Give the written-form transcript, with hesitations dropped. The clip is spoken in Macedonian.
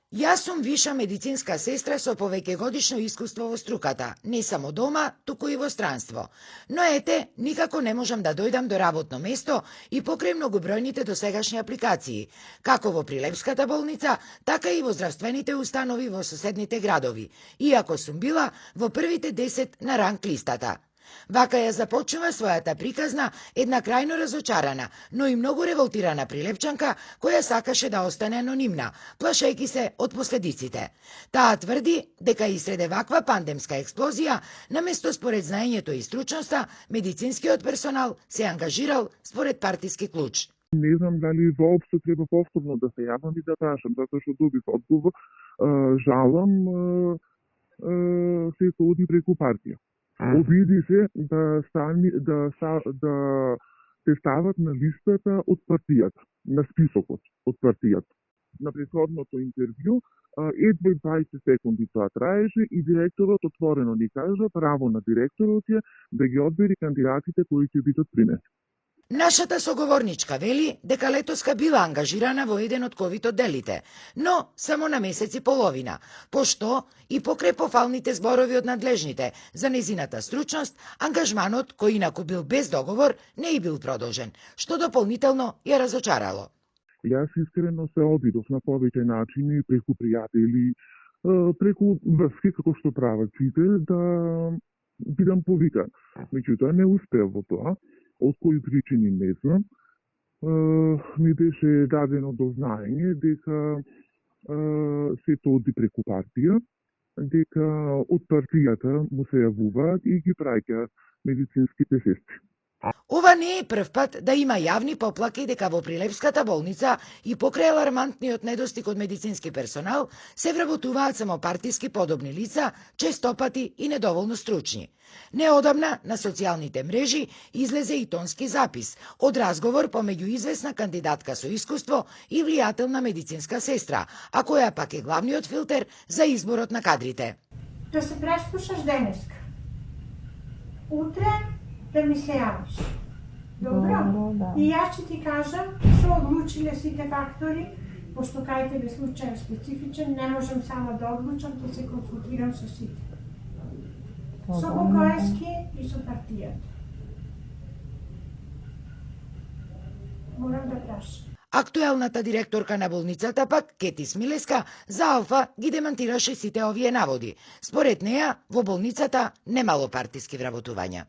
Јас сум виша медицинска сестра со повеќегодишно искуство во струката, не само дома, туку и во странство. Но ете, никако не можам да дојдам до работно место и покрај многобројните досегашни апликации, како во Прилепската болница, така и во здравствените установи во соседните градови, иако сум била во првите 10 на ранг листата. Вака ја започнува својата приказна една крајно разочарана, но и многу револтирана прилепчанка која сакаше да остане анонимна, плашејќи се од последиците. Таа тврди дека и среде ваква пандемска експлозија, наместо според знаењето и стручноста, медицинскиот персонал се ангажирал според партиски клуч. Не знам дали воопшто треба повторно да се јавам и да прашам, затоа што добив одговор, жалам, се оди преку партија. Обиди се да се стават на листата од партијата, на списокот од партијата. На претходното интервју, едва 20 секунди тоа траеше и директорот отворено ни кажа право на директорот е да ги одбери кандидатите кои ќе бидат принеси. Нашата соговорничка вели дека летоска била ангажирана во еден од ковид одделите, но само на месец и половина, пошто и покрај пофалните зборови од надлежните за незината стручност, ангажманот, кој инаку бил без договор, не и бил продолжен, што дополнително ја разочарало. Јас искрено се обидов на повеќе начини, преку пријатели, преку врски, како што прават сите, да бидам повикан. Меѓутоа не успеав во тоа. Од кои причини не знам, ми беше дадено до знаење дека се оди преку партија, дека од партијата му се јавуваат и ги праќаат медицинските сестри. Ова не е прв пат да има јавни поплаки дека во Прилепската болница и покрај алармантниот недостиг од медицински персонал се вработуваат само партиски подобни лица, честопати и недоволно стручни. Неодамна на социјалните мрежи излезе и тонски запис од разговор помеѓу известна кандидатка со искуство и влијателна медицинска сестра, а која пак е главниот филтер за изборот на кадрите. Да се преслушаш денеска. Утре да ми се јавиш. Добро? Да. И јас ќе ти кажам, се одлучиле сите фактори, пошто кај тебе случај специфичен, не можам само да одлучам, ќе се консултирам со сите. Со ОКС-ки и со партијата. Морам да прашам. Актуелната директорка на болницата пак, Кети Смилеска, за Алфа ги демантираше сите овие наводи. Според неа, во болницата немало партиски вработувања.